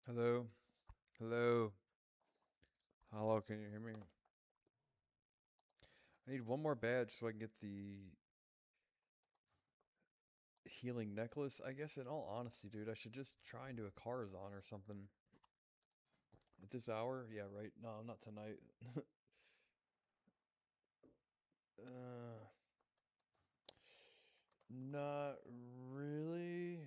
Hello? Hello? Hello, can you hear me? I need one more badge so I can get the healing necklace. I guess in all honesty, dude, I should just try and do a Karazhan or something. At this hour? Yeah, right. No, not tonight. uh, Not really.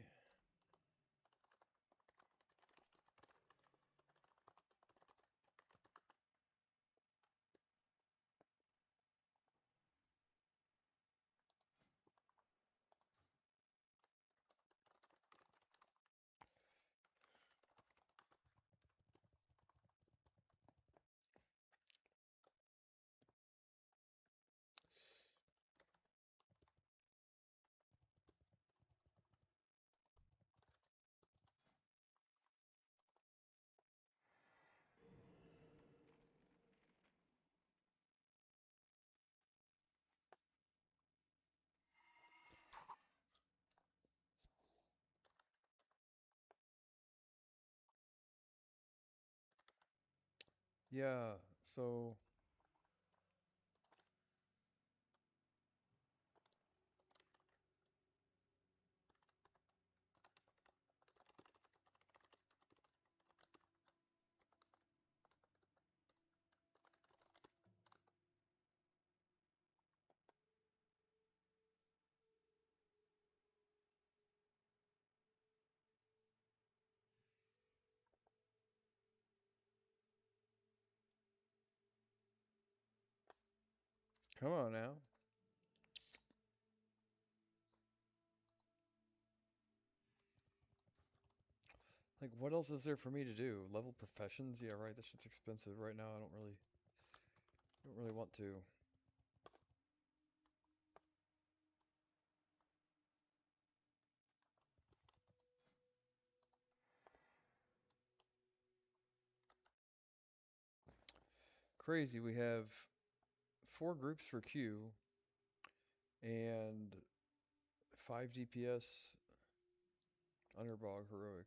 Yeah, so come on now. Like, what else is there for me to do? Level professions? Yeah, right. That shit's expensive right now. I don't really want to. Crazy. We have four groups for Q and 5 DPS Underbog Heroic.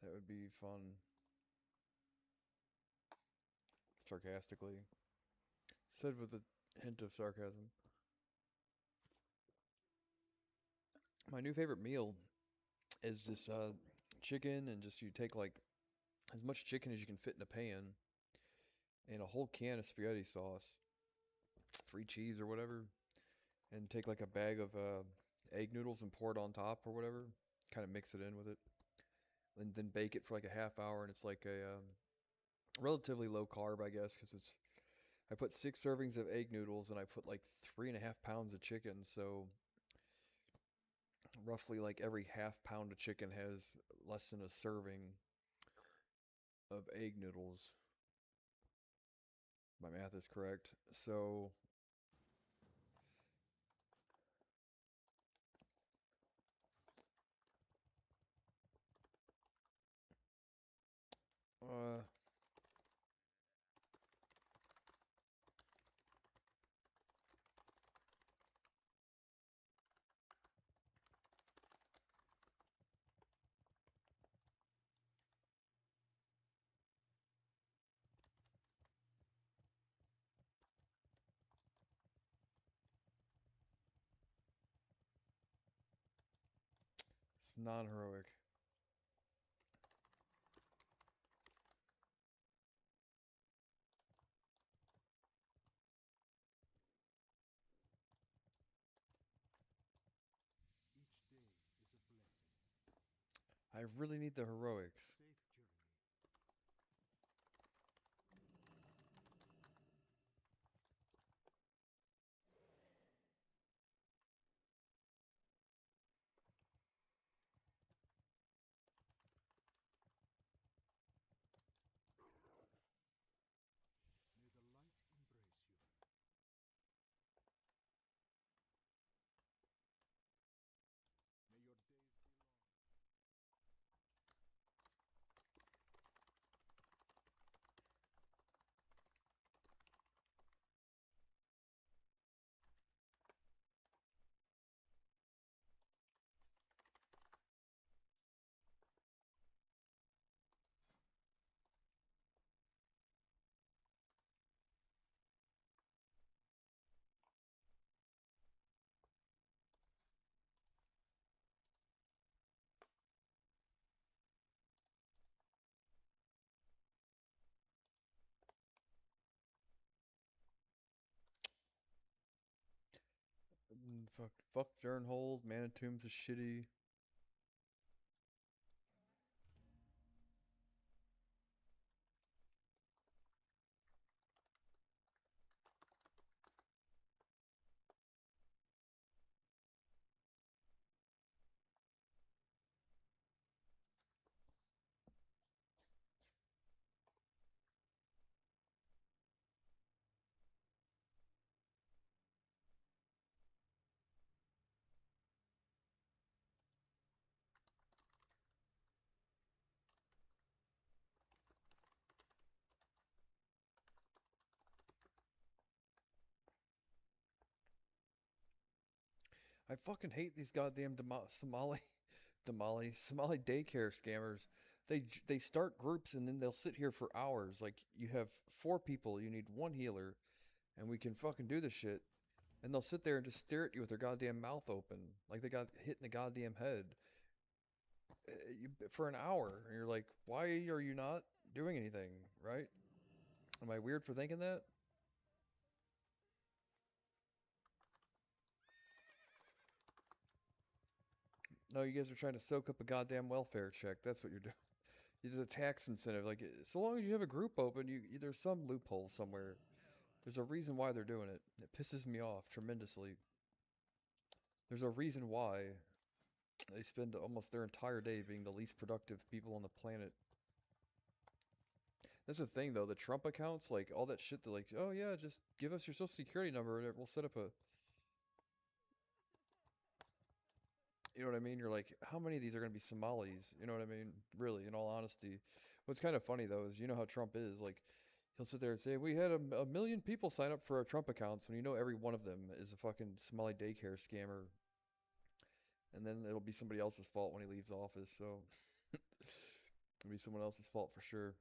That would be fun. Sarcastically. Said with a hint of sarcasm. My new favorite meal is this chicken, and just you take like as much chicken as you can fit in a pan and a whole can of spaghetti sauce, 3 cheese or whatever, and take like a bag of egg noodles and pour it on top or whatever. Kind of mix it in with it, and then bake it for like a half hour. And it's like a relatively low carb, I guess, because it's I put 6 servings of egg noodles and I put like 3.5 pounds of chicken. So roughly like every half pound of chicken has less than a serving of egg noodles. My math is correct. So uh, it's non-heroic. I really need the heroics. Fuck Jern holes. Mana tombs is shitty. I fucking hate these goddamn Somali daycare scammers. They start groups and then they'll sit here for hours. Like you have 4 people, you need 1 healer, and we can fucking do this shit. And they'll sit there and just stare at you with their goddamn mouth open, like they got hit in the goddamn head for an hour. And you're like, why are you not doing anything? Right? Am I weird for thinking that? No, you guys are trying to soak up a goddamn welfare check. That's what you're doing. It's a tax incentive. Like, so long as you have a group open, there's some loophole somewhere. There's a reason why they're doing it. It pisses me off tremendously. There's a reason why they spend almost their entire day being the least productive people on the planet. That's the thing, though. The Trump accounts, like all that shit. They're like, oh yeah, just give us your social security number and we'll set up a. You know what I mean? You're like, how many of these are going to be Somalis? You know what I mean? Really, in all honesty. What's kind of funny though is you know how Trump is. Like, he'll sit there and say, we had a million people sign up for our Trump accounts, when you know every one of them is a fucking Somali daycare scammer. And then it'll be somebody else's fault when he leaves office. So it'll be someone else's fault for sure.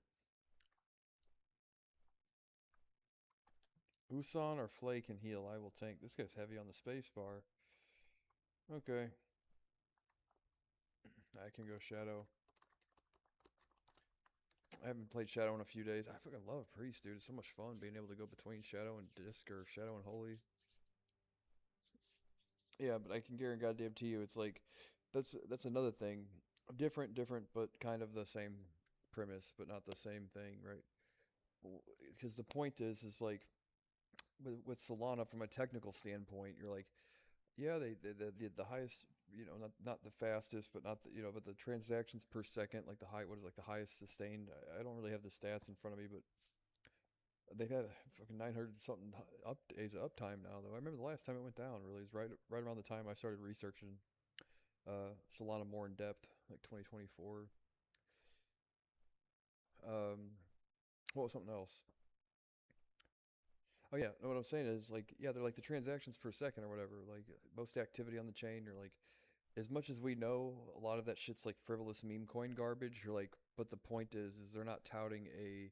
Usan or Flay can heal. I will tank. This guy's heavy on the space bar. Okay. I can go Shadow. I haven't played Shadow in a few days. I fucking love Priest, dude. It's so much fun being able to go between Shadow and Disc or Shadow and Holy. Yeah, but I can guarantee you, it's like that's another thing. Different, but kind of the same premise, but not the same thing, right? Because the point is like with Solana, from a technical standpoint, you're like, yeah, the highest, not the fastest, but not the, but the transactions per second, like the high, what is like the highest sustained. I don't really have the stats in front of me, but they've had fucking 900 something days of uptime now. Though I remember the last time it went down, really, is right around the time I started researching Solana more in depth, like 2024. What was something else? Oh yeah, no, what I'm saying is like, yeah, they're like the transactions per second or whatever, like most activity on the chain, or like as much as we know, a lot of that shit's like frivolous meme coin garbage. You're like, but the point is they're not touting a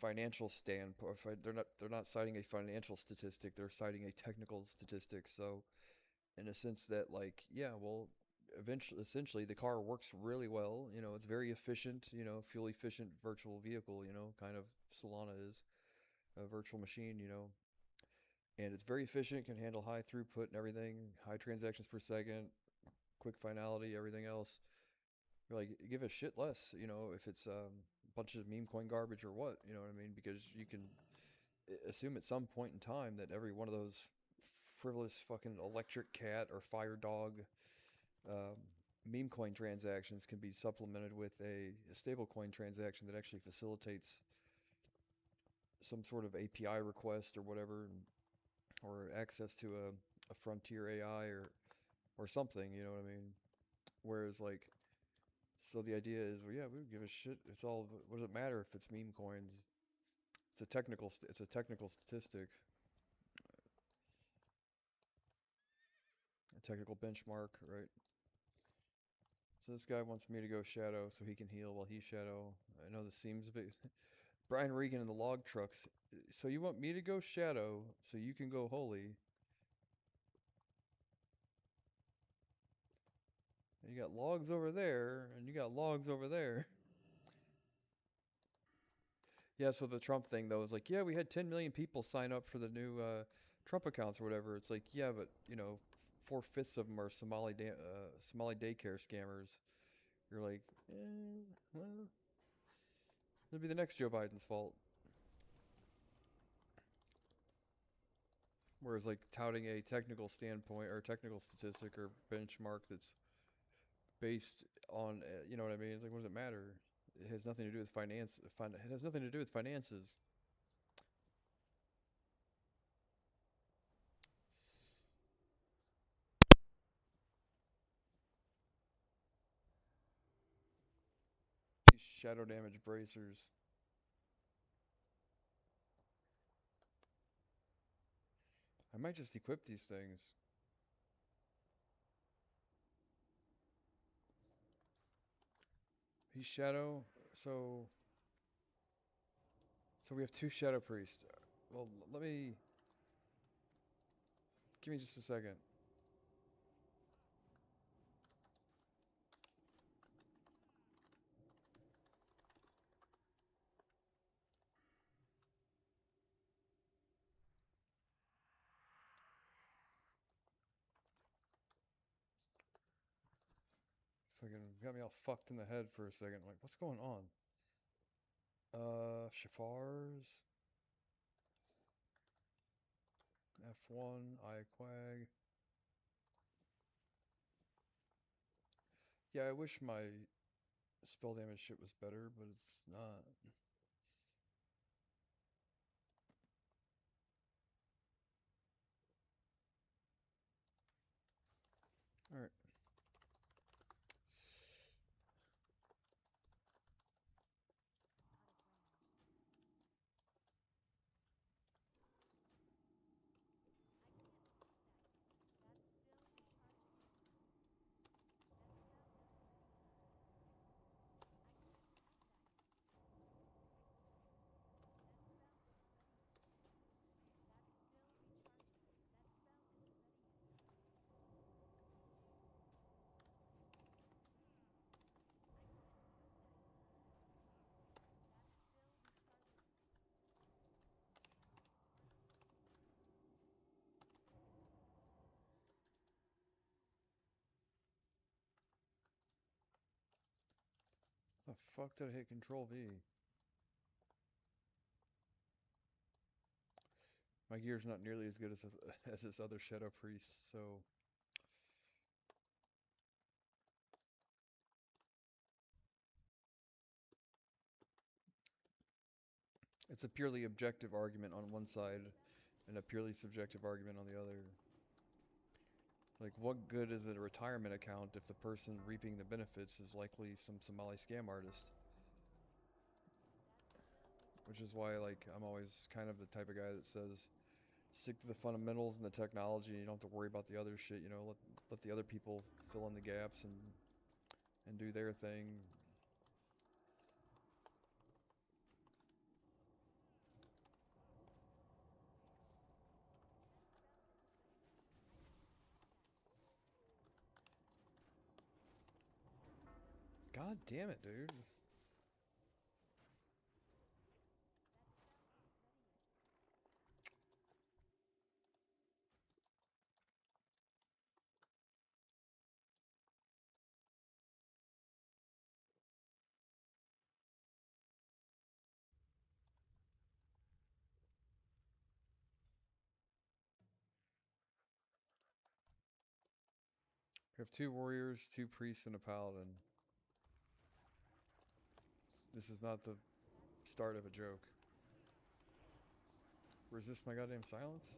financial standpoint. They're not citing a financial statistic. They're citing a technical statistic. So in a sense that like, yeah, well, eventually, essentially, the car works really well. It's very efficient. Fuel efficient virtual vehicle. Kind of Solana is a virtual machine. And it's very efficient, can handle high throughput and everything, high transactions per second, quick finality, everything else. You're like, give a shit less, if it's a bunch of meme coin garbage or what, you know what I mean? Because you can assume at some point in time that every one of those frivolous fucking electric cat or fire dog um, meme coin transactions can be supplemented with a stable coin transaction that actually facilitates some sort of API request or whatever, or access to a frontier AI or something, you know what I mean? Whereas like, so the idea is, well, yeah, we don't give a shit. It's all, what does it matter if it's meme coins? It's a technical statistic, a technical benchmark, right? So this guy wants me to go Shadow so he can heal while he's Shadow. I know this seems a bit. Brian Regan in the log trucks. So you want me to go Shadow so you can go Holy? And you got logs over there, and you got logs over there. Yeah, so the Trump thing though is like, yeah, we had 10 million people sign up for the new Trump accounts or whatever. It's like, yeah, but you know, 4/5 of them are Somali daycare scammers. You're like, well, it'll be the next Joe Biden's fault. Whereas like touting a technical standpoint or technical statistic or benchmark that's based on, you know what I mean? It's like, what does it matter? It has nothing to do with finance. It has nothing to do with finances. These shadow damage bracers. I might just equip these things. He's shadow, so we have two shadow priests. Well, let me give me just a second. Fucking got me all fucked in the head for a second. Like, what's going on? Shafars. F1, Iquag. Yeah, I wish my spell damage shit was better, but it's not. Alright. The fuck did I hit Control V? My gear's not nearly as good as this other Shadow Priest, so it's a purely objective argument on one side and a purely subjective argument on the other. Like, what good is it a retirement account if the person reaping the benefits is likely some Somali scam artist? Which is why, like, I'm always kind of the type of guy that says, stick to the fundamentals and the technology, and you don't have to worry about the other shit. You know, let the other people fill in the gaps and do their thing. God damn it, dude. We have two warriors, two priests, and a paladin. This is not the start of a joke. Resist my goddamn silence?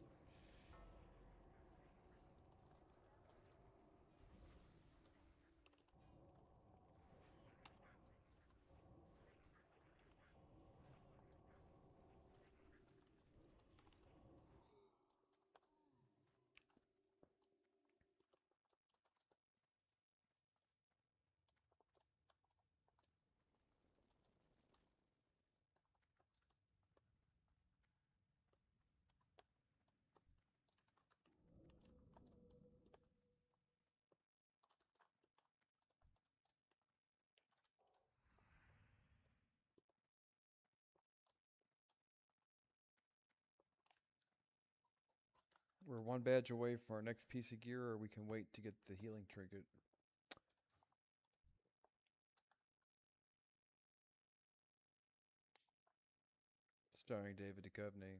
We're one badge away from our next piece of gear, or we can wait to get the healing trinket. Starring David Duchovny.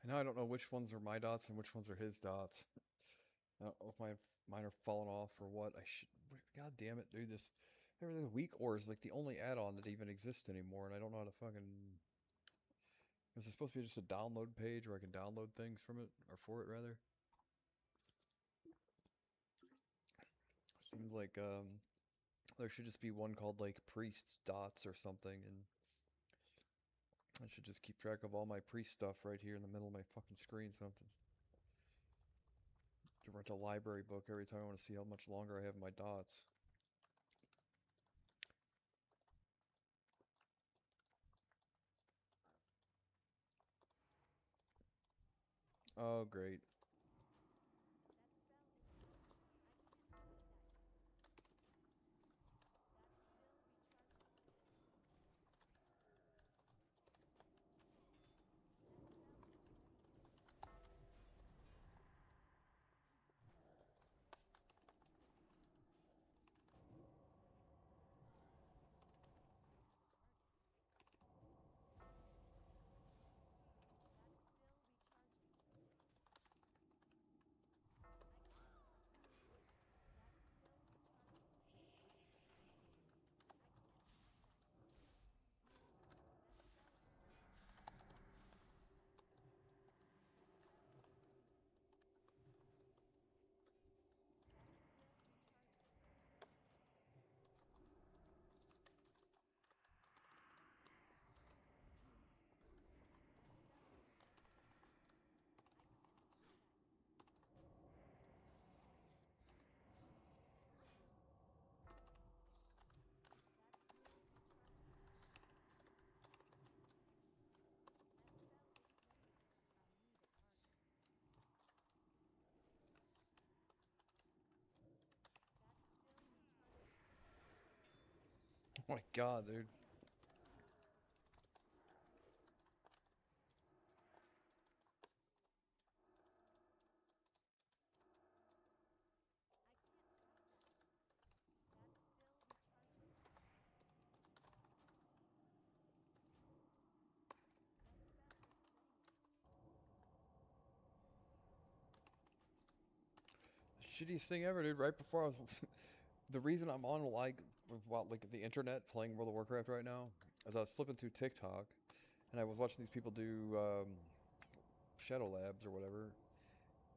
And now I don't know which ones are my dots and which ones are his dots. I don't know if mine are falling off or what. I should. God damn it, dude! The weak ore is like the only add-on that even exists anymore, and I don't know how to fucking. Is it supposed to be just a download page where I can download things from it or for it rather? Seems like there should just be one called like priest dots or something, and I should just keep track of all my priest stuff right here in the middle of my fucking screen. Something. To rent a library book every time I want to see how much longer I have my dots. Oh, great. Oh my god, dude. Shittiest thing ever, dude. Right before I was, the reason I'm on like the internet playing World of Warcraft right now, is I was flipping through TikTok, and I was watching these people do Shadow Labs or whatever,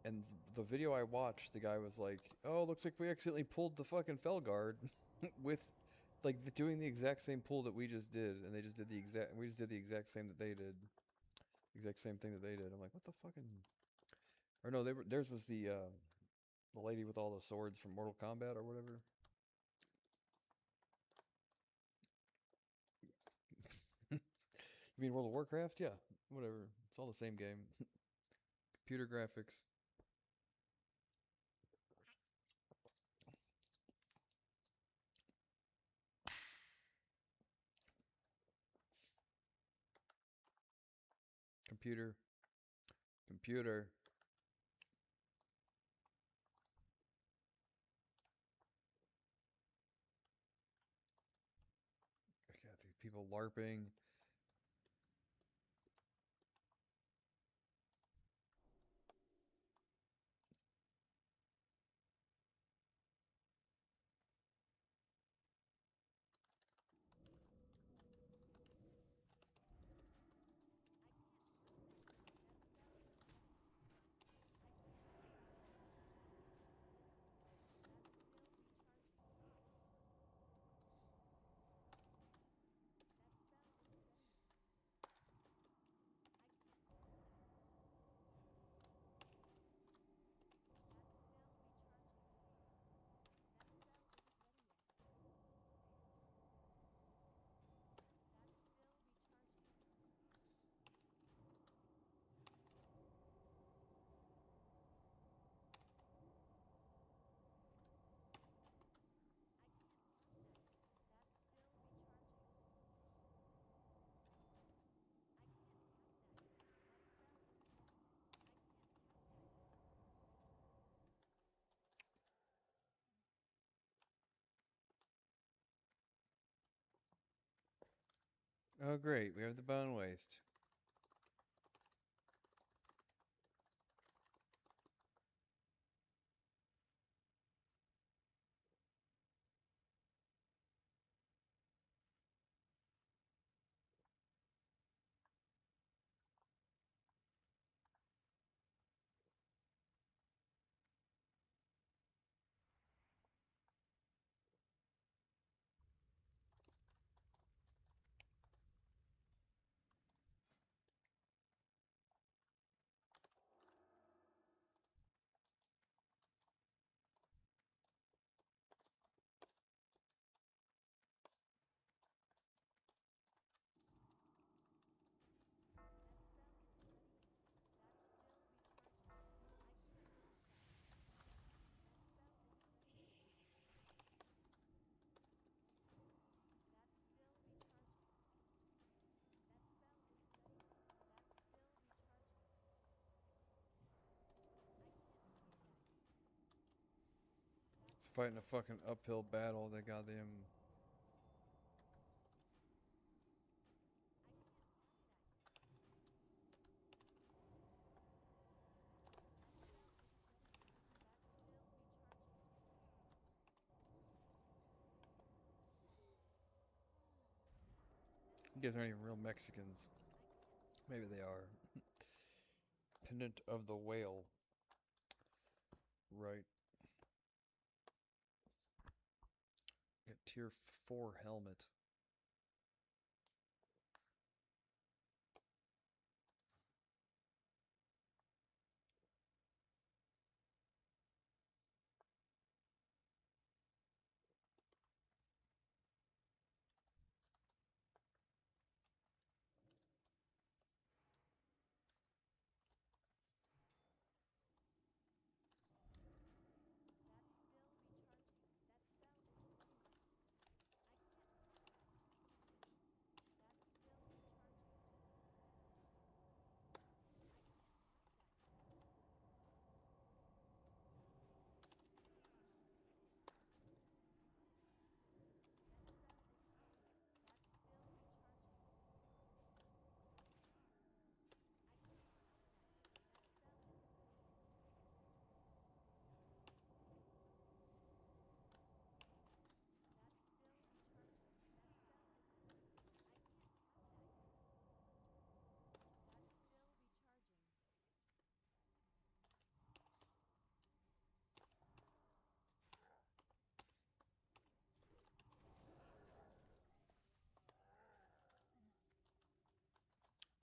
and the video I watched, the guy was like, "Oh, looks like we accidentally pulled the fucking Felguard with like doing the exact same pull that we just did, and they just did the exact, we just did the exact same that they did, exact same thing that they did." I'm like, what the fucking, or no, theirs was the lady with all the swords from Mortal Kombat or whatever. You mean World of Warcraft? Yeah, whatever. It's all the same game. Computer graphics. Computer. Computer. I got these people LARPing. Oh great, we have the bone waste. It's fighting a fucking uphill battle, that goddamn. You guys aren't even real Mexicans. Maybe they are. Pendant of the Whale. Right. Got tier 4 helmet.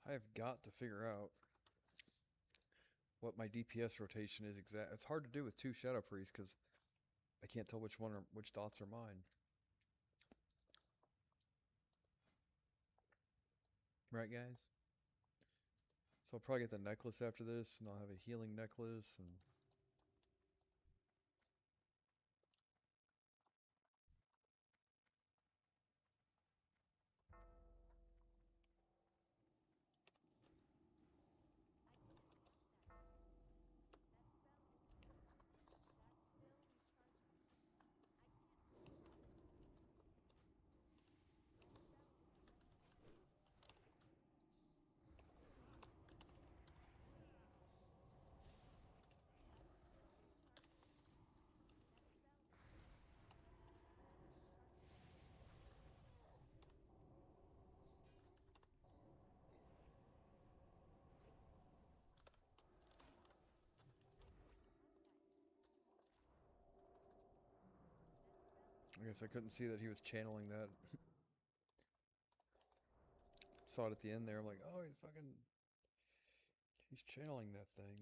I have got to figure out what my DPS rotation is exact. It's hard to do with 2 Shadow Priests because I can't tell which dots are mine. Right, guys? So I'll probably get the necklace after this, and I'll have a healing necklace, and I guess I couldn't see that he was channeling that. Saw it at the end there. I'm like, oh, he's channeling that thing.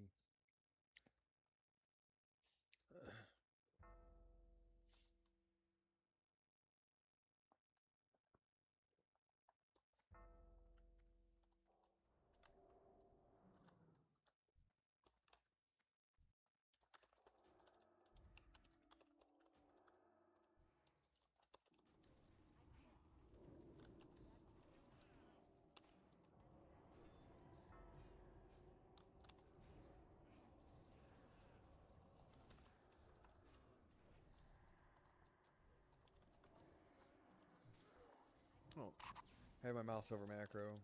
Oh, I have my mouse over macro.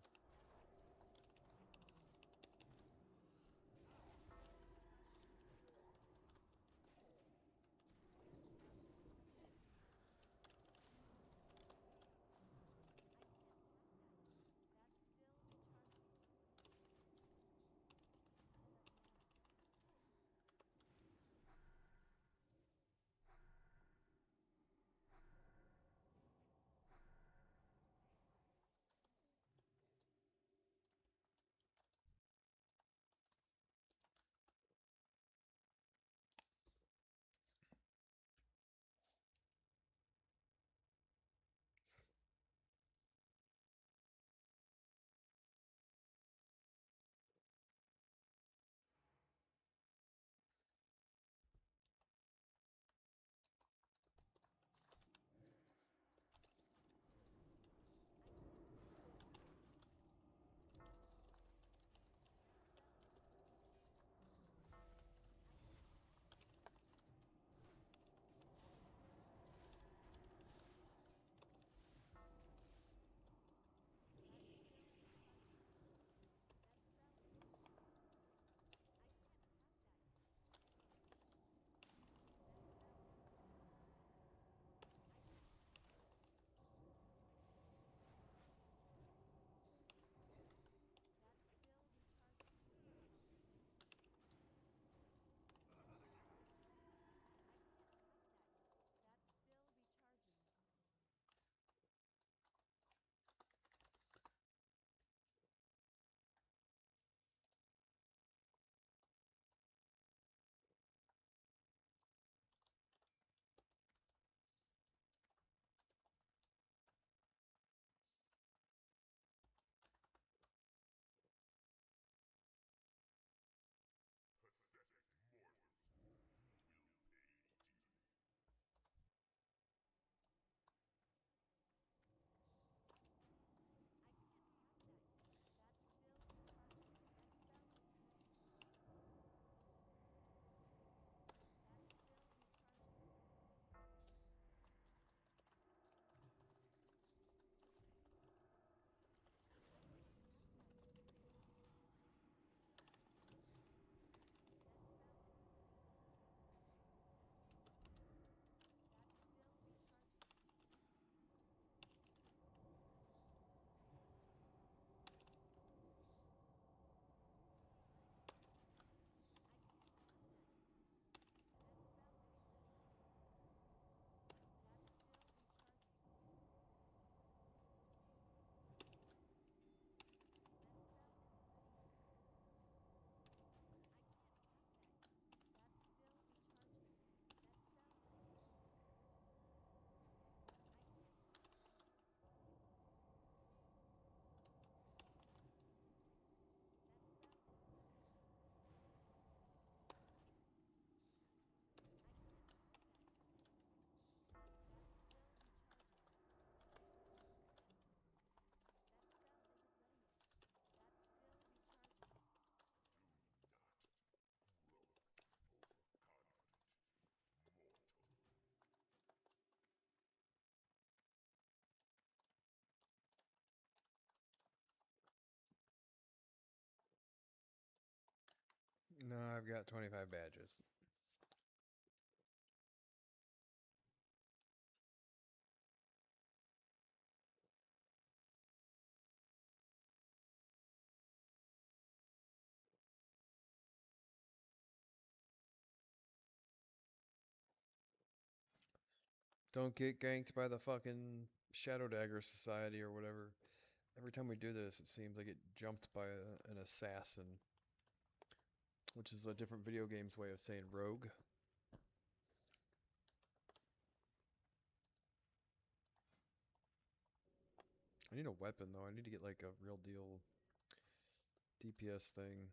No, I've got 25 badges. Don't get ganked by the fucking Shadow Dagger Society or whatever. Every time we do this, it seems I get jumped by an assassin, which is a different video game's way of saying rogue. I need a weapon though. I need to get like a real deal DPS thing.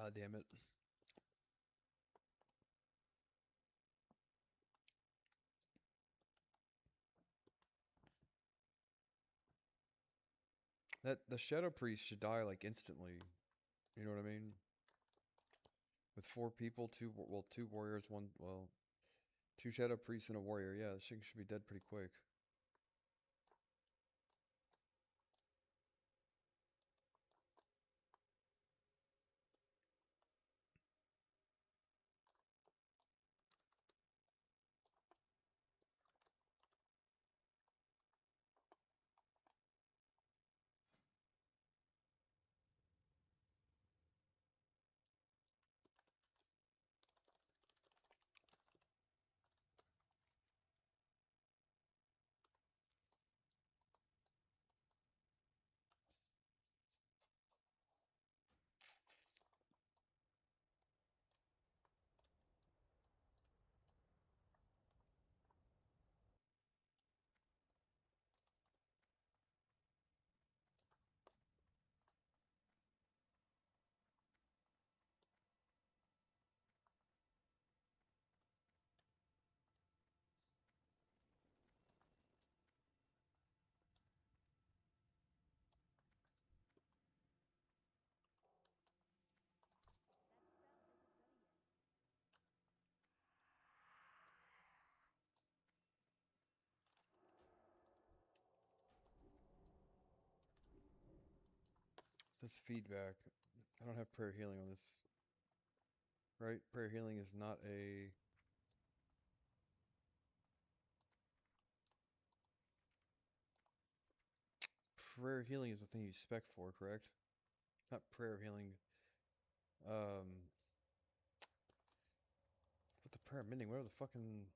God damn it. That the Shadow Priest should die like instantly. You know what I mean? With 4 people, two warriors, two Shadow Priests and a warrior. Yeah, this thing should be dead pretty quick. This feedback. I don't have prayer healing on this. Right? Prayer healing is not a. Prayer healing is the thing you spec for, correct? Not prayer healing. Um. What the prayer mending? Whatever the fucking.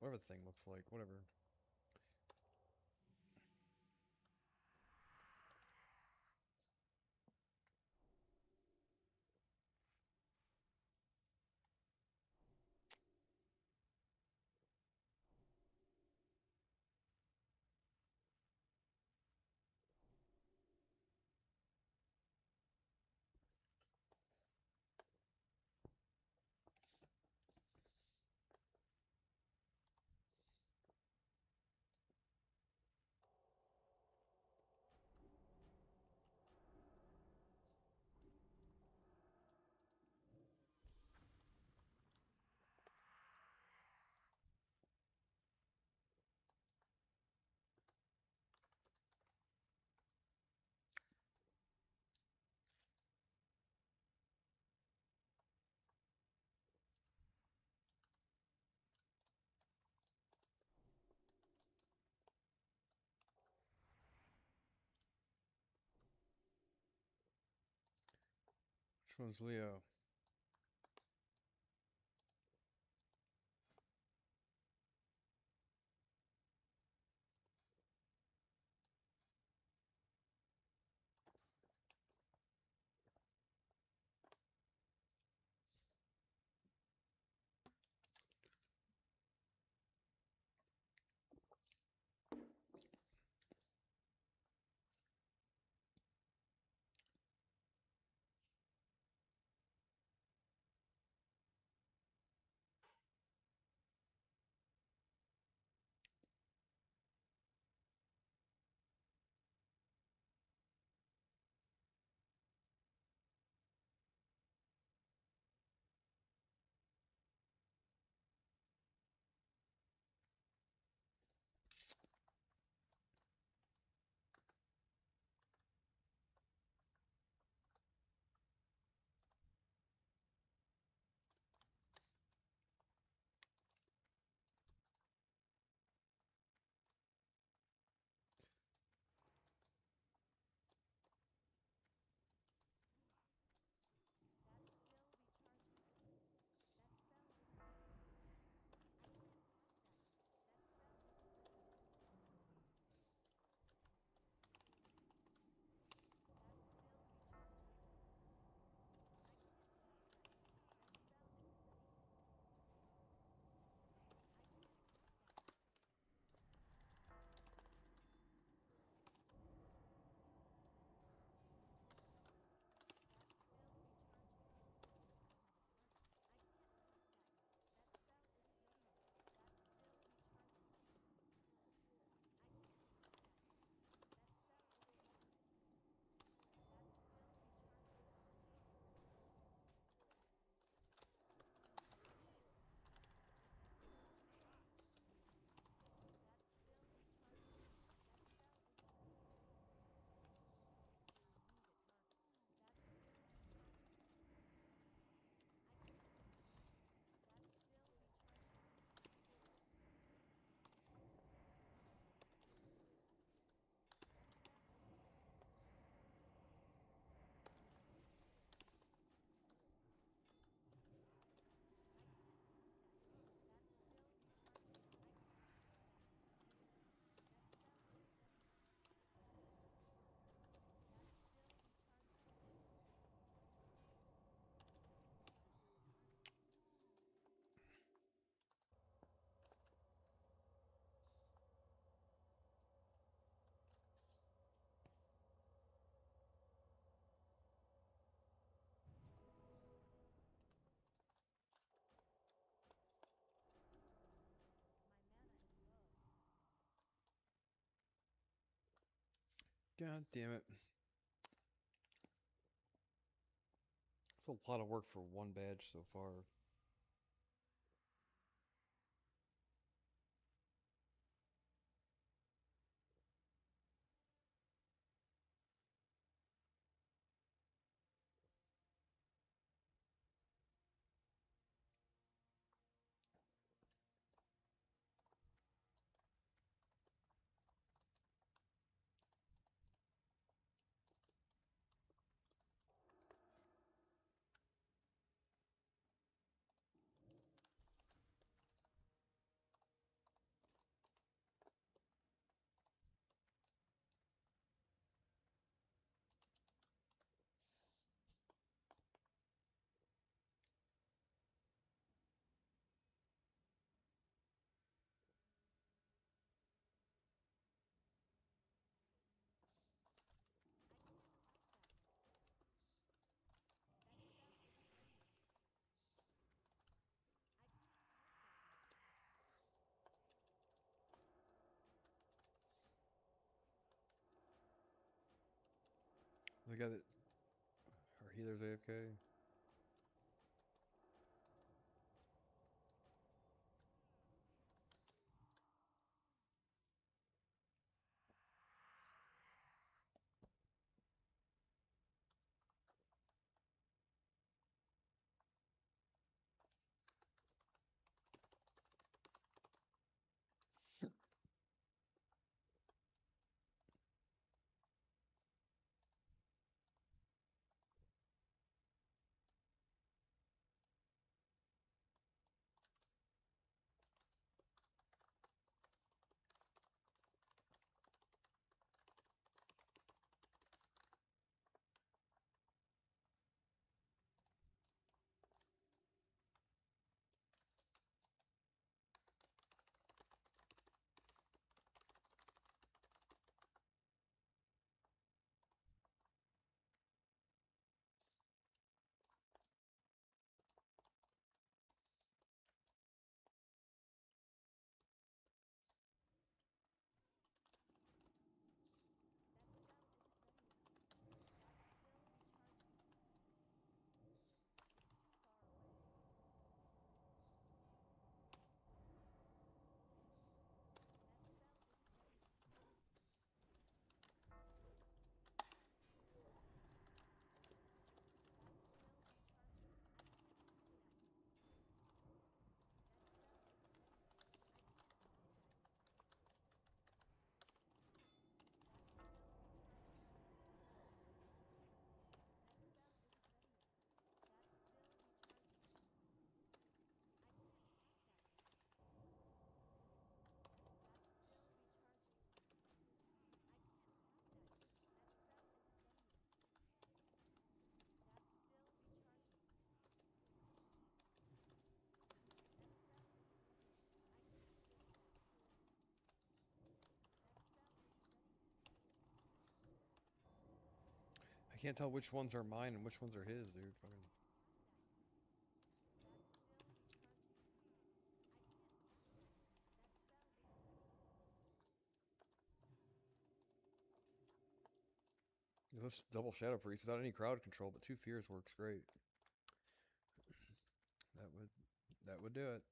Whatever the thing looks like. Whatever. Which one's Leo? God damn it. It's a lot of work for one badge so far. The guy that. Our healer's AFK. I can't tell which ones are mine and which ones are his, dude. Fucking. This double Shadow Priest without any crowd control, but 2 fears works great. That would do it.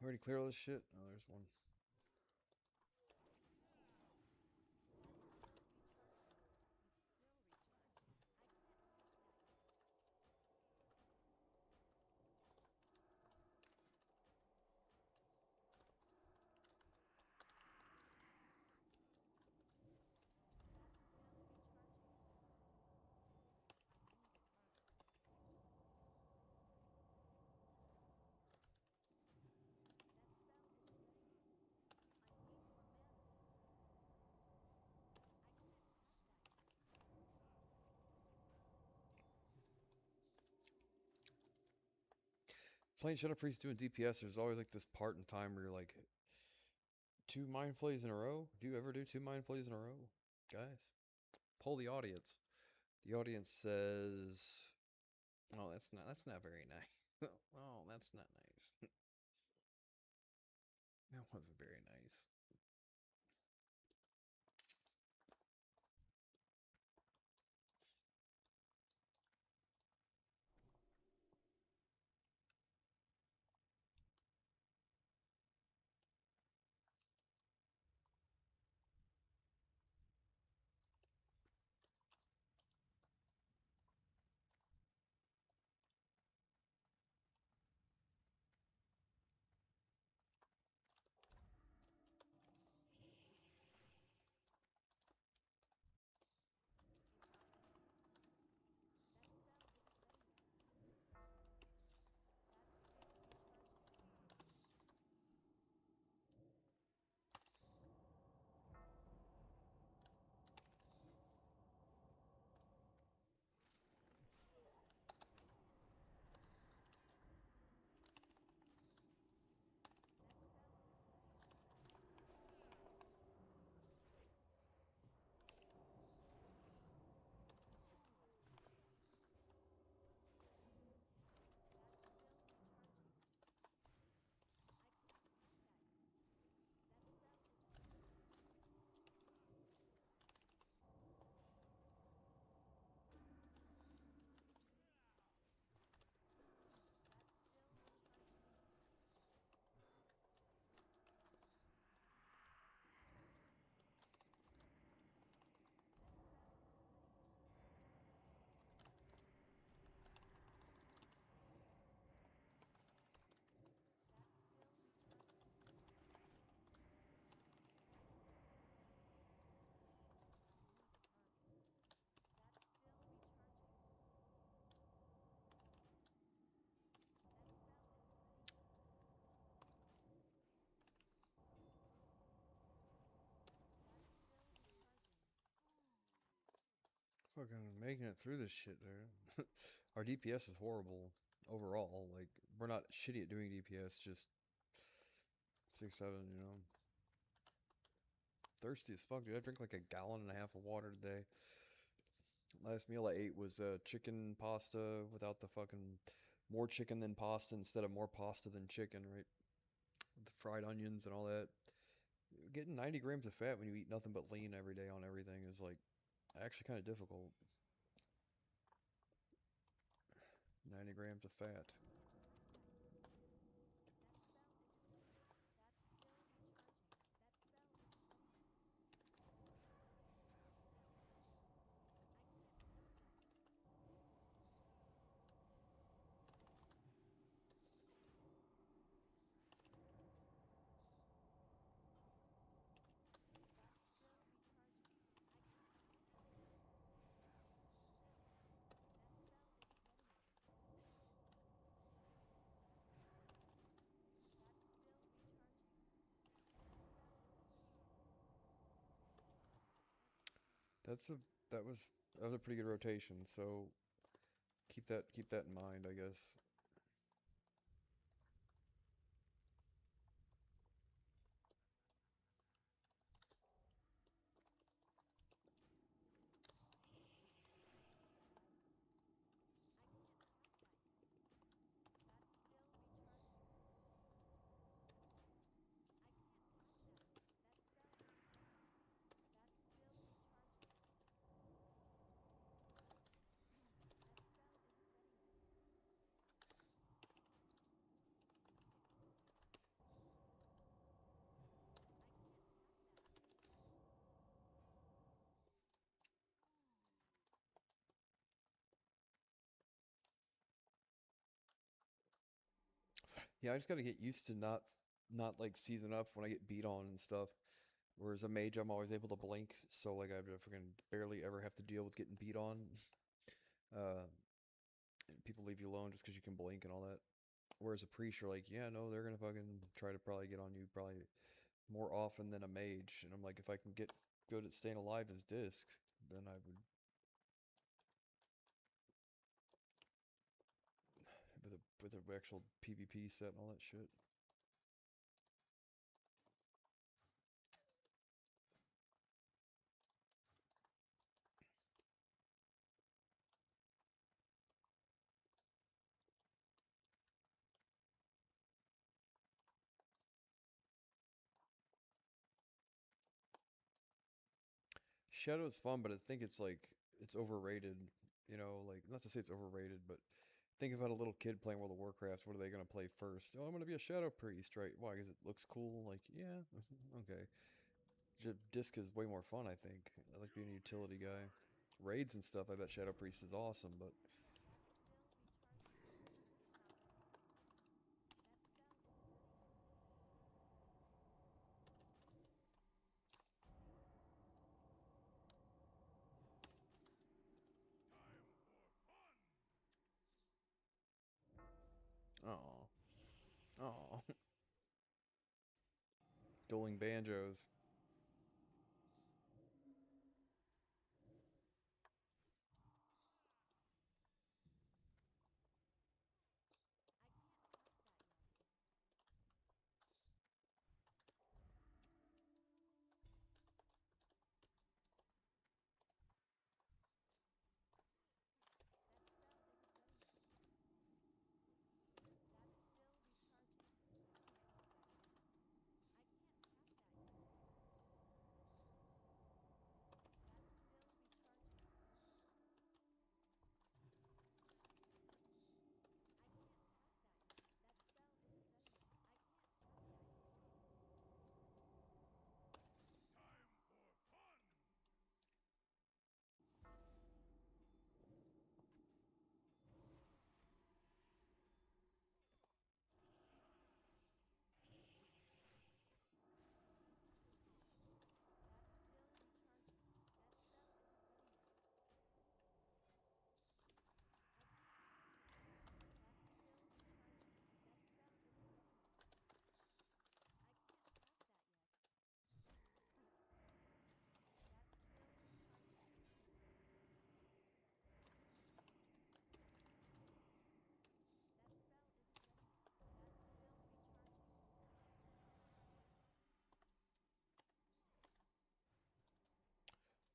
Already clear all this shit? Oh, there's one. Playing Shadow Priest doing DPS, there's always like this part in time where you're like, 2 mind plays in a row? Do you ever do 2 mind plays in a row? Guys, poll the audience. The audience says, oh, that's not very nice. Oh, that's not nice. That wasn't very nice. Fucking making it through this shit, dude. Our DPS is horrible overall. Like, we're not shitty at doing DPS, just 6-7, you know. Thirsty as fuck, dude. I drink like a gallon and a half of water today. Last meal I ate was chicken pasta without the fucking more chicken than pasta instead of more pasta than chicken, right? With the fried onions and all that. Getting 90 grams of fat when you eat nothing but lean every day on everything is like actually kind of difficult. 90 grams of fat. That's a that was a pretty good rotation. So keep that in mind, I guess. Yeah, I just gotta get used to not like season up when I get beat on and stuff. Whereas a mage, I'm always able to blink, so like I freaking barely ever have to deal with getting beat on. And people leave you alone just because you can blink and all that. Whereas a priest, you're like, yeah, no, they're gonna fucking try to probably get on you probably more often than a mage. And I'm like, if I can get good at staying alive as disc, then I would with a actual PvP set and all that shit. Shadow's fun, but I think it's like it's overrated. You know, like not to say it's overrated, but think about a little kid playing World of Warcraft. What are they gonna play first? Oh, I'm gonna be a Shadow Priest, right? Why? Because it looks cool. Like, yeah, okay. Disc is way more fun. I think. I like being a utility guy. Raids and stuff. I bet Shadow Priest is awesome, but oh, oh, dueling banjos.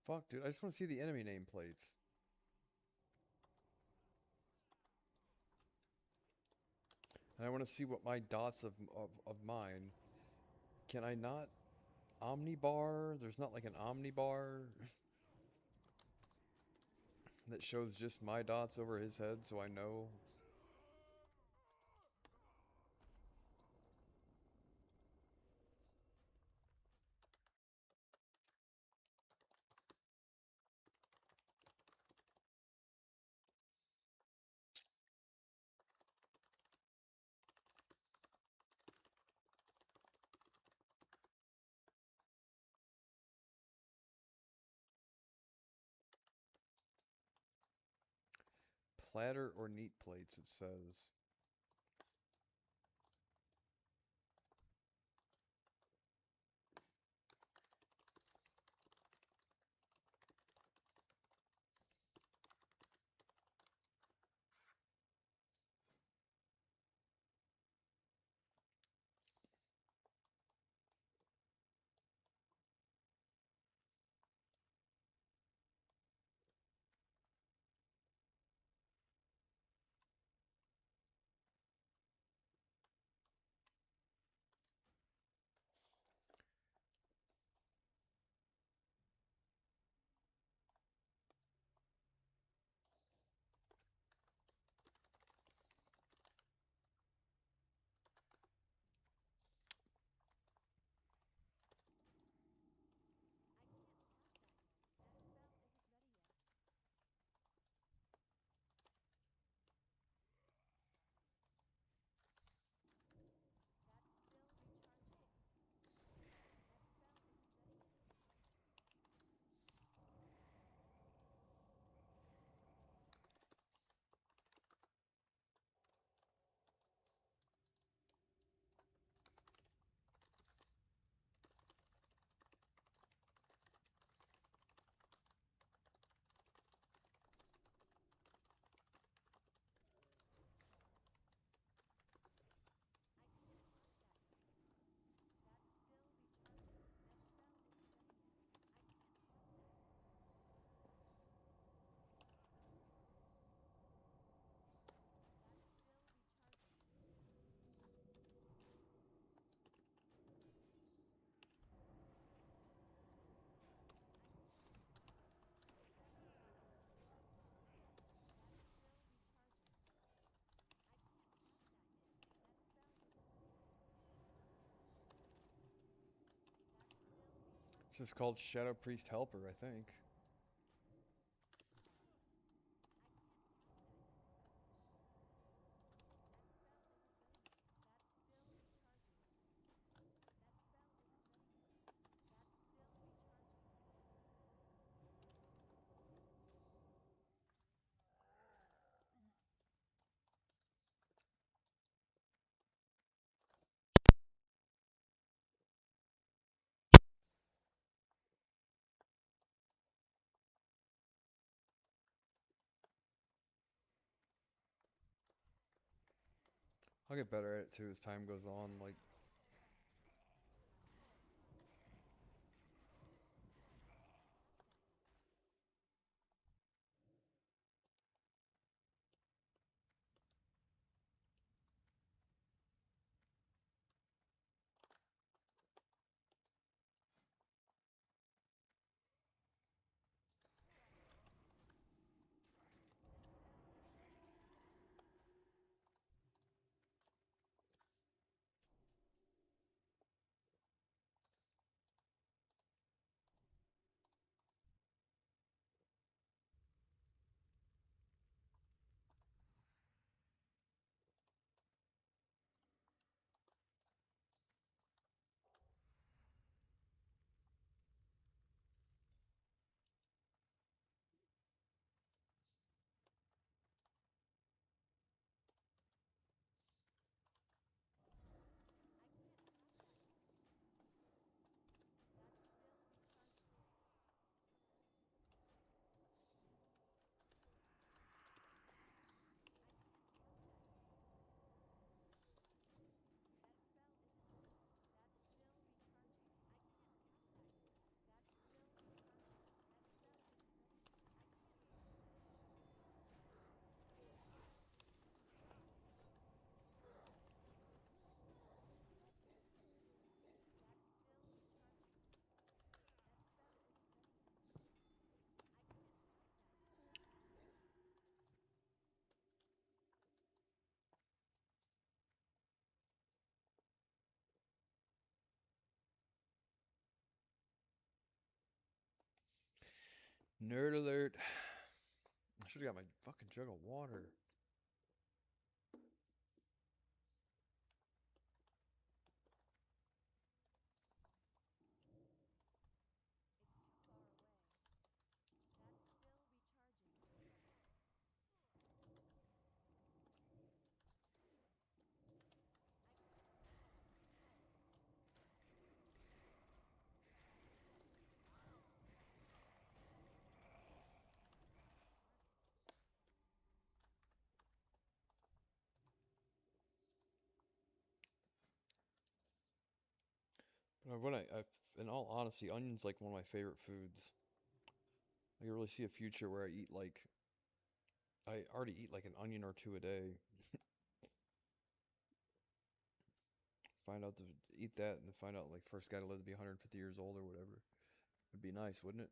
Fuck, dude. I just want to see the enemy nameplates. And I want to see what my dots of mine. Can I not omnibar? There's not like an omnibar that shows just my dots over his head so I know. Platter or neat plates, it says. It's just called Shadow Priest Helper, I think. I'll get better at it too as time goes on. Like, nerd alert. I should have got my fucking jug of water. But in all honesty, onion's like one of my favorite foods. I can really see a future where I already eat like an onion or two a day. Find out to eat that and then find out like first guy to live to be 150 years old or whatever. It'd be nice, wouldn't it?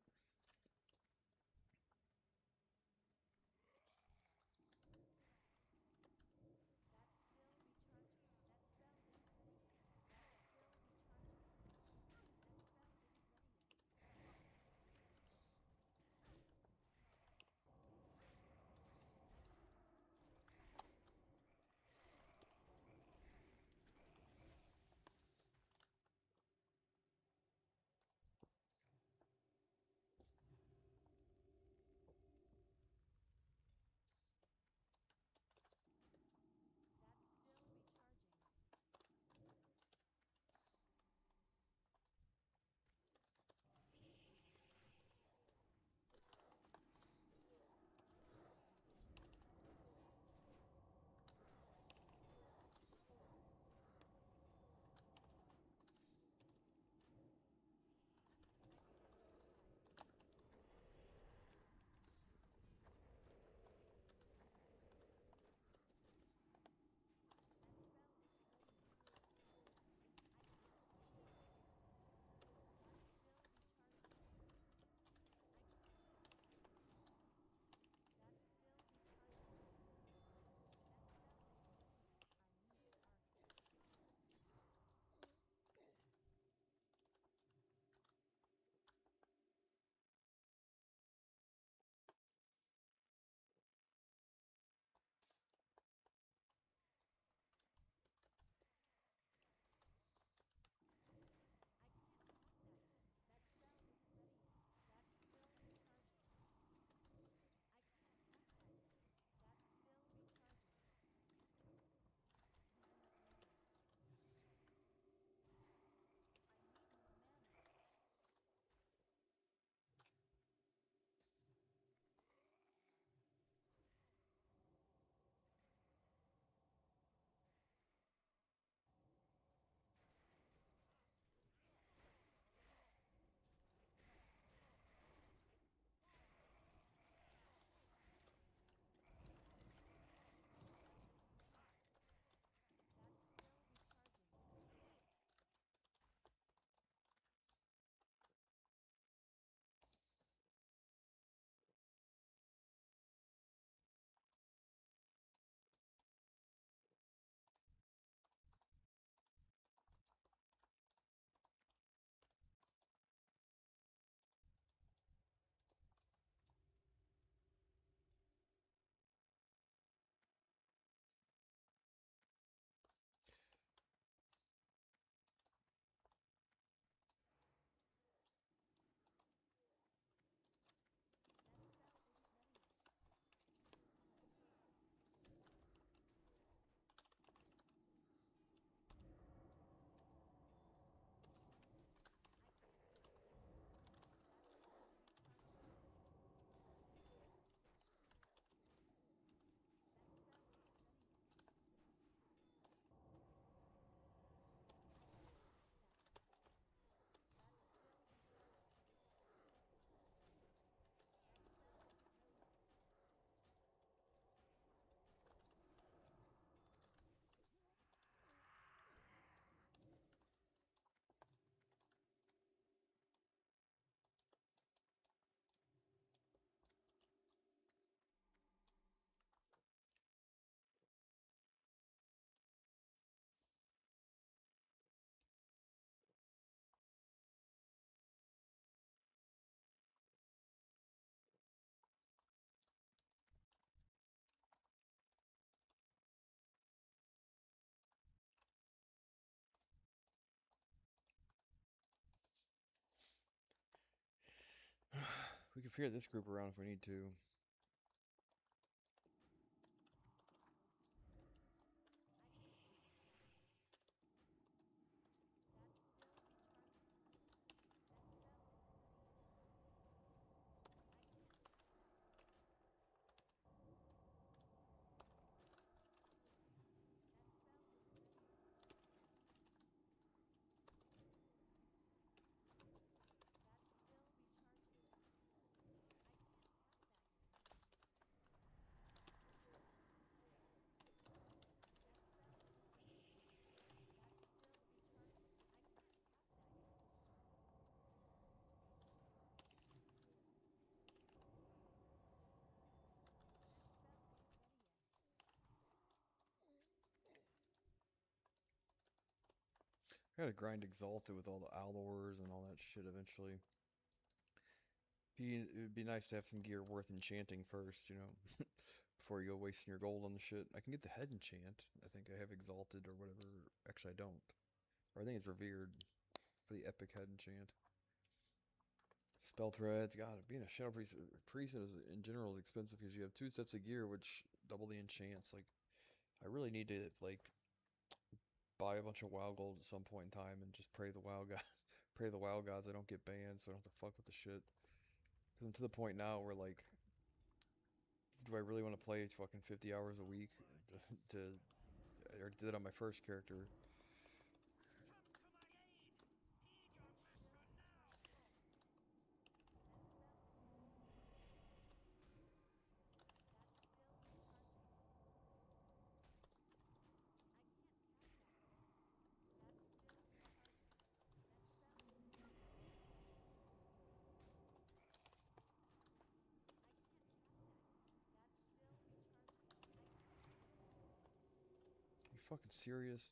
We can figure this group around if we need to. I gotta grind Exalted with all the Alors and all that shit eventually. It would be nice to have some gear worth enchanting first, you know, before you go wasting your gold on the shit. I can get the head enchant. I think I have Exalted or whatever. Actually, I don't. Or I think it's Revered for the epic head enchant. Spell threads. God, being a Shadow Priest is, in general is expensive because you have 2 sets of gear, which double the enchants. Like, I really need to like buy a bunch of WoW gold at some point in time and just pray the WoW god, pray the WoW gods I don't get banned, so I don't have to fuck with the shit. Because I'm to the point now where like, do I really want to play fucking 50 hours a week? To I already did it on my first character. You fucking serious?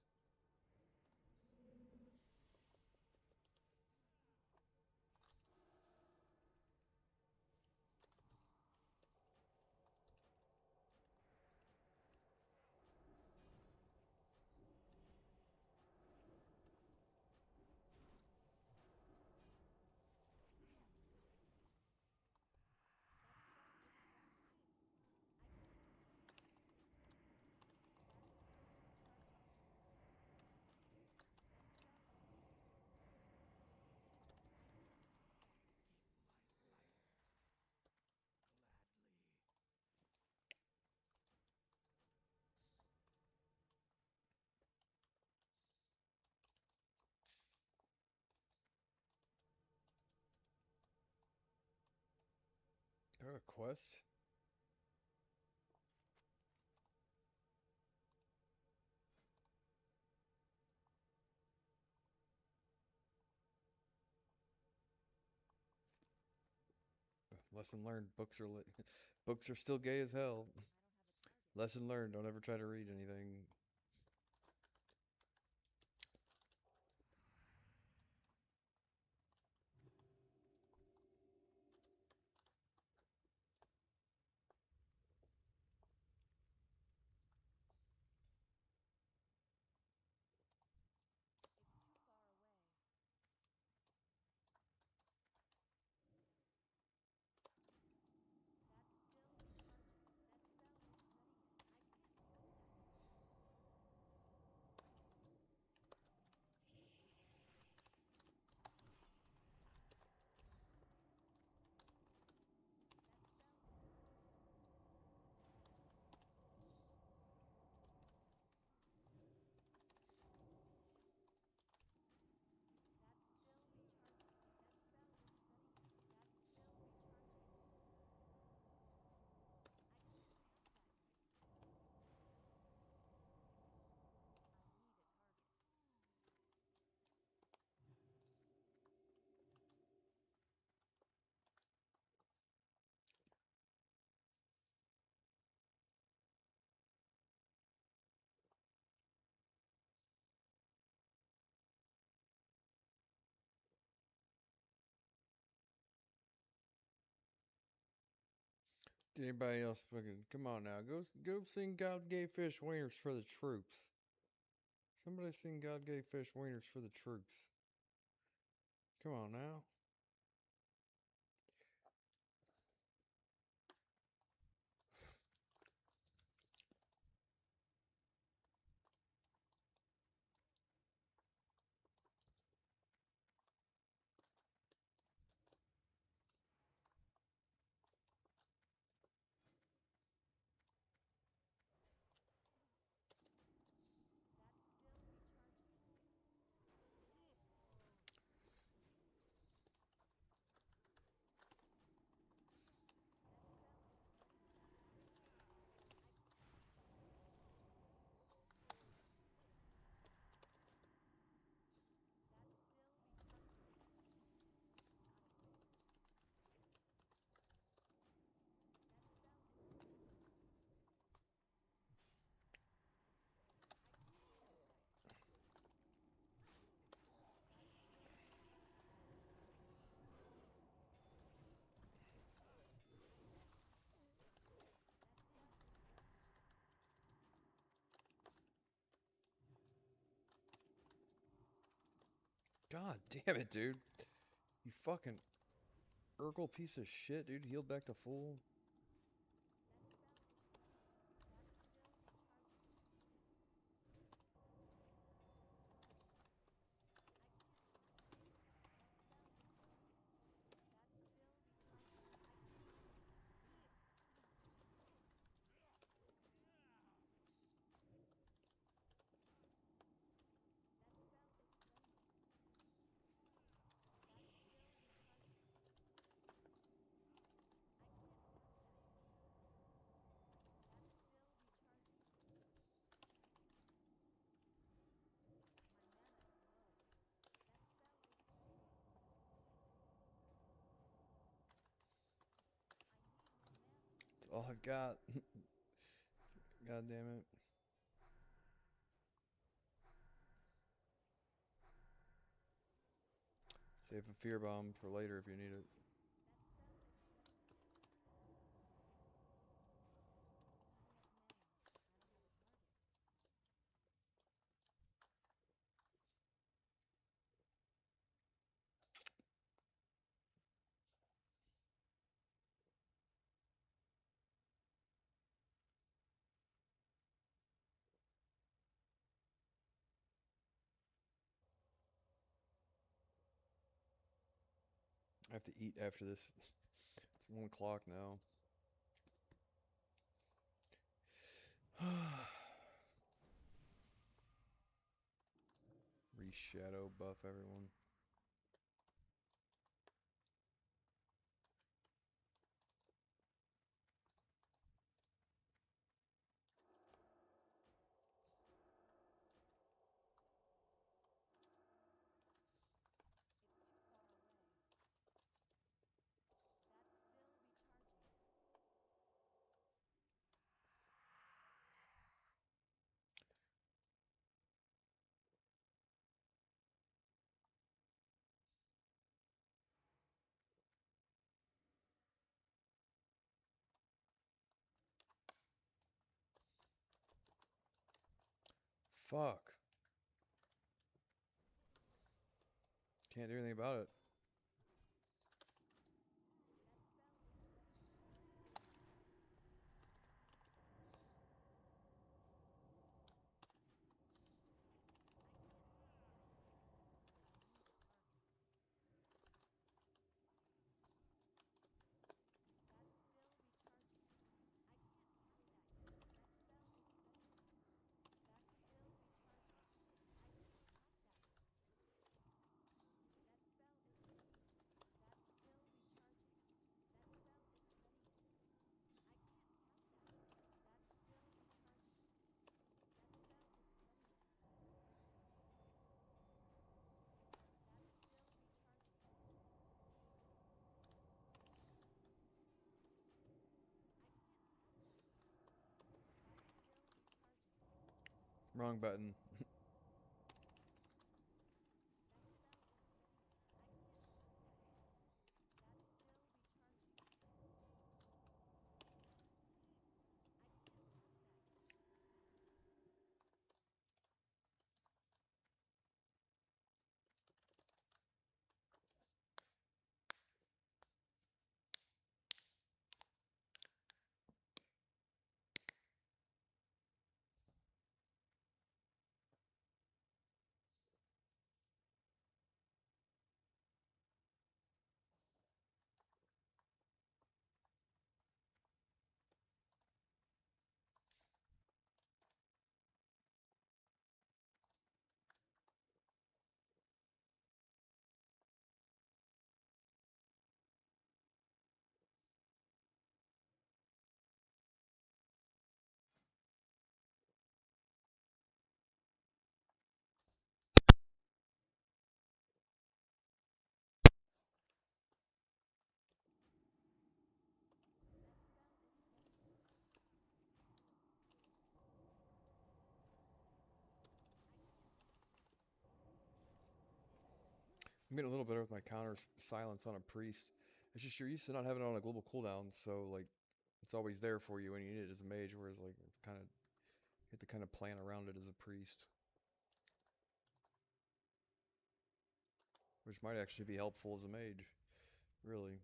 Do I have a quest? Lesson learned. Books are still gay as hell. Lesson learned. Don't ever try to read anything. Did anybody else fucking come on now? Go sing God gave fish wieners for the troops. Somebody sing God gave fish wieners for the troops. Come on now. God damn it, dude. You fucking Urkel piece of shit, dude. Healed back to full. That's all I've got. God damn it. Save a fear bomb for later if you need it. I have to eat after this. It's 1 o'clock now. Reshadow buff everyone. Fuck. Can't do anything about it. Wrong button. I'm getting a little better with my counter silence on a priest. It's just you're used to not having it on a global cooldown, so like it's always there for you when you need it as a mage. Whereas like it's kind of you have to kind of plan around it as a priest. which might actually be helpful as a mage, really.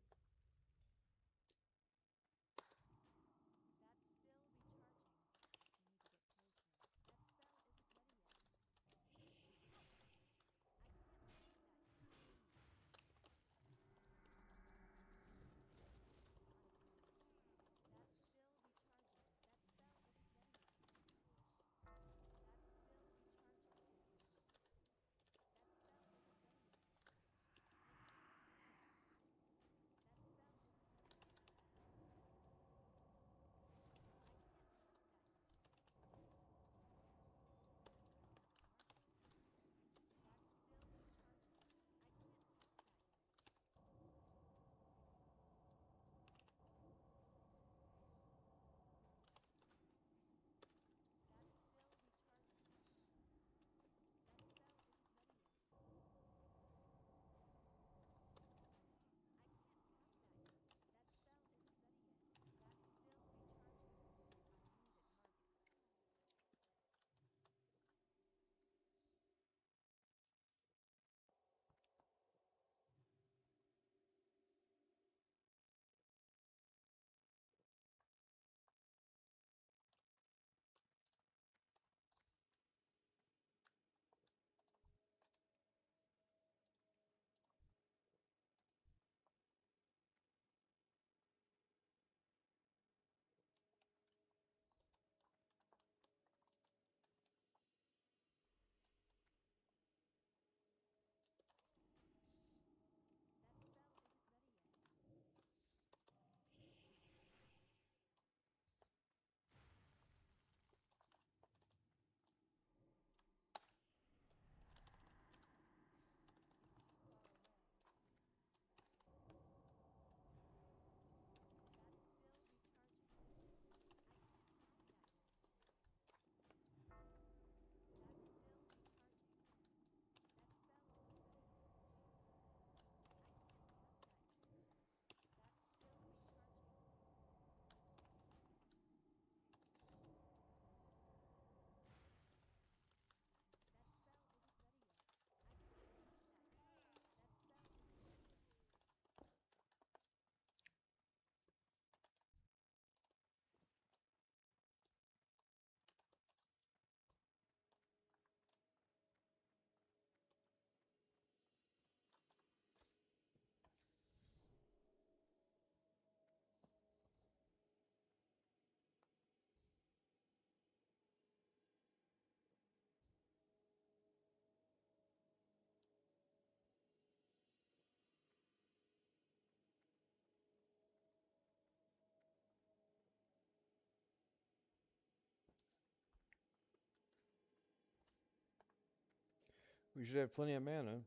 We should have plenty of mana.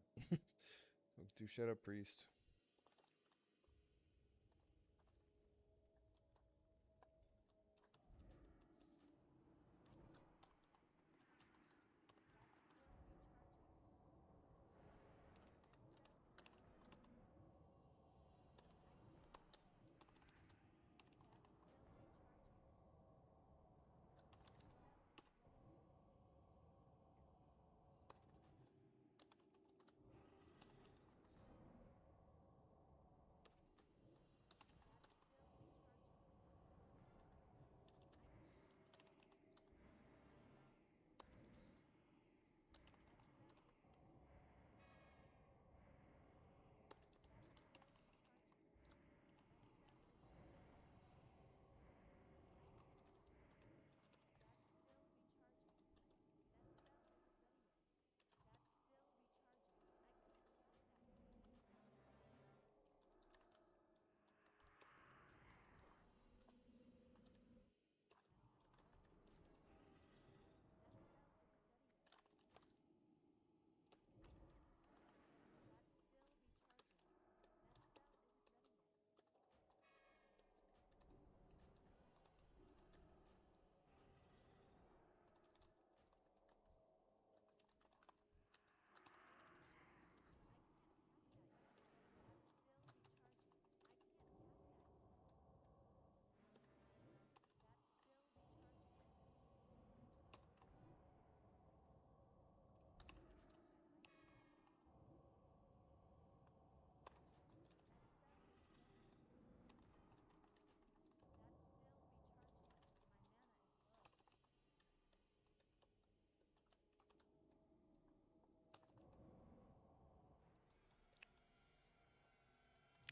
Do Shadow Priest.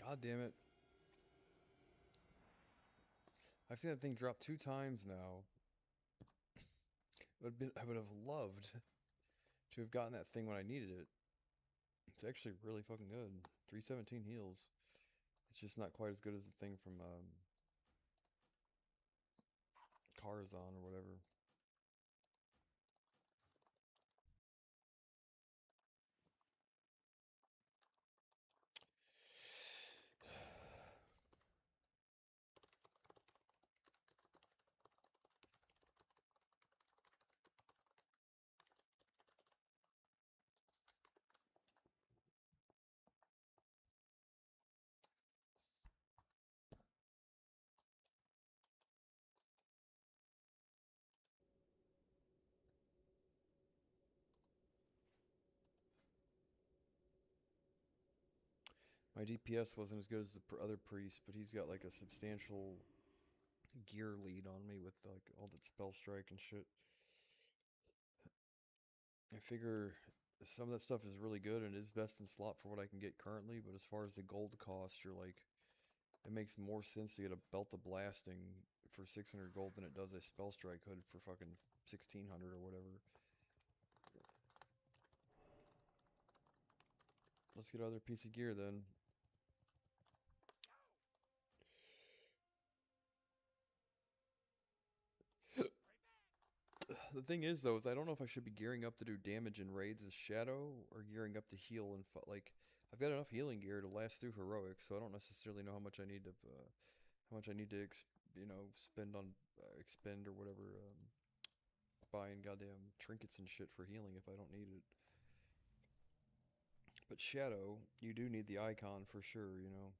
God damn it. I've seen that thing drop 2 times now. I would have loved to have gotten that thing when I needed it. It's actually really fucking good. 317 heals. It's just not quite as good as the thing from Karazhan or whatever. My DPS wasn't as good as the other priest, but he's got like a substantial gear lead on me with like all that spell strike and shit. I figure some of that stuff is really good and is best in slot for what I can get currently, but as far as the gold cost, you're like, it makes more sense to get a belt of blasting for 600 gold than it does a spell strike hood for fucking 1600 or whatever. Let's get another piece of gear then. The thing is, though, is I don't know if I should be gearing up to do damage in raids as Shadow or gearing up to heal and like I've got enough healing gear to last through heroics, so I don't necessarily know how much I need to spend on expend or whatever, buying goddamn trinkets and shit for healing if I don't need it. But Shadow, you do need the icon for sure, you know.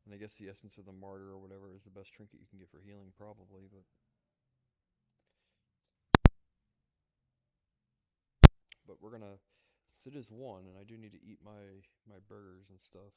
And I guess the essence of the martyr or whatever is the best trinket you can get for healing, probably. But we're gonna. So it is one, and I do need to eat my burgers and stuff.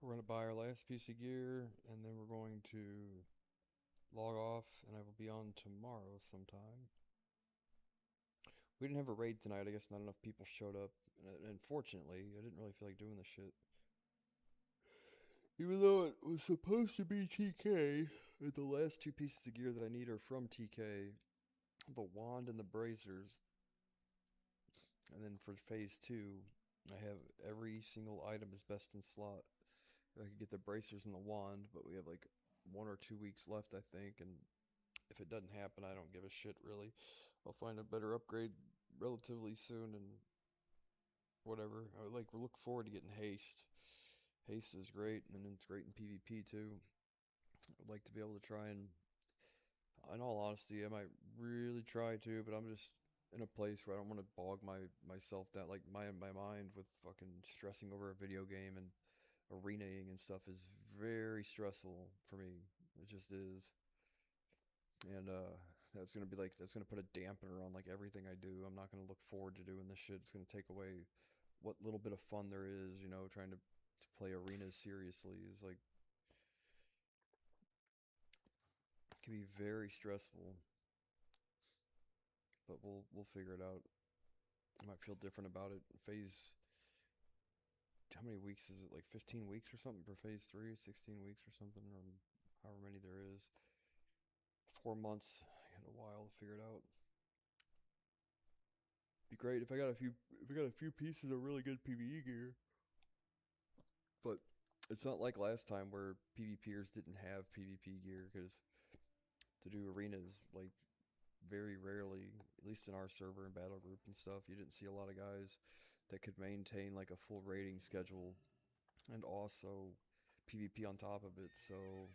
We're gonna buy our last piece of gear, and then we're going to log off, and I will be on tomorrow sometime. We didn't have a raid tonight. I guess not enough people showed up. And unfortunately, I didn't really feel like doing this shit. Even though it was supposed to be TK, the last two pieces of gear that I need are from TK. The wand and the bracers. And then for phase 2, I have every single item is best in slot. I could get the bracers and the wand, but we have like 1 or 2 weeks left, I think, and if it doesn't happen, I don't give a shit really. I'll find a better upgrade relatively soon and whatever. I would like look forward to getting haste. Haste is great, and it's great in PvP too. I would like to be able to try and, in all honesty, I might really try to, but I'm just in a place where I don't want to bog myself down, like my mind with fucking stressing over a video game and arenaing and stuff is very stressful for me. It just is. And that's gonna put a dampener on like everything I do. I'm not gonna look forward to doing this shit. It's gonna take away what little bit of fun there is, trying to play arenas seriously is like can be very stressful. But we'll figure it out. I might feel different about it. Phase how many weeks is it? Like 15 weeks or something for phase 3, 16 weeks or something, or however many there is. 4 months. I got a while to figure it out. Be great if I got a few pieces of really good PvE gear. But it's not like last time where PvPers didn't have PvP gear, because to do arenas, like very rarely, at least in our server and battle group and stuff, you didn't see a lot of guys that could maintain like a full raiding schedule and also PvP on top of it. So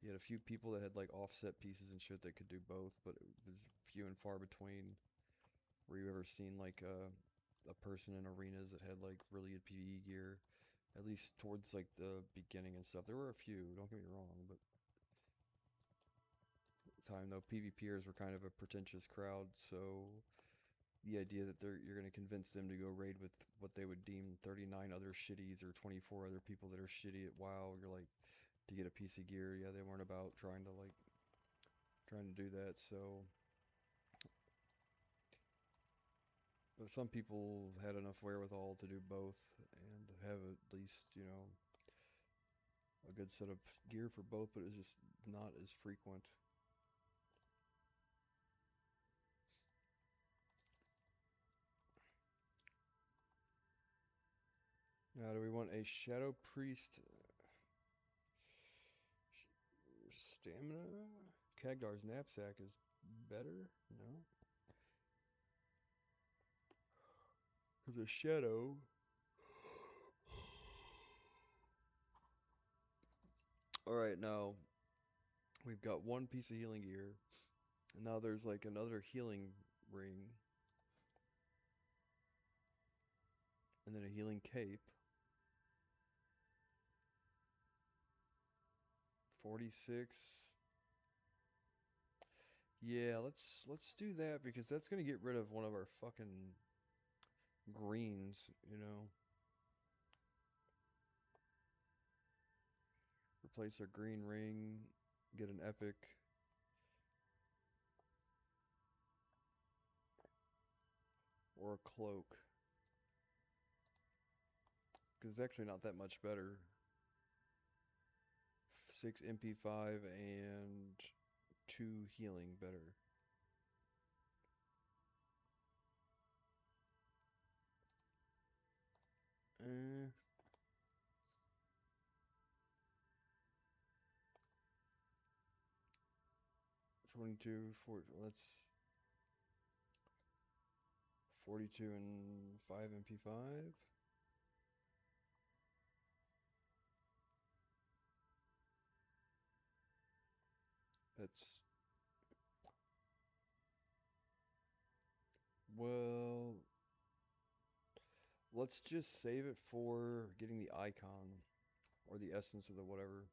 you had a few people that had like offset pieces and shit that could do both, but it was few and far between where you ever seen like a person in arenas that had like really good PvE gear, at least towards like the beginning and stuff. There were a few, don't get me wrong, but at the time though, PvPers were kind of a pretentious crowd, so the idea that you're going to convince them to go raid with what they would deem 39 other shitties or 24 other people that are shitty at WoW, you're like, to get a piece of gear, yeah, they weren't about trying to do that. So but some people had enough wherewithal to do both and have at least, a good set of gear for both, but it's just not as frequent. Now, do we want a Shadow Priest stamina? Kagdar's knapsack is better? No. Because a Shadow... Alright, now, we've got one piece of healing gear, and now there's like another healing ring, and then a healing cape. 46. Yeah, let's do that, because that's gonna get rid of one of our fucking greens. Replace our green ring, get an epic. Or a cloak. Because it's actually not that much better. 6 MP5 and 2 healing better. Eh. 22, 4, well, that's 42 and 5 MP5. That's, well, let's just save it for getting the icon or the essence of the whatever.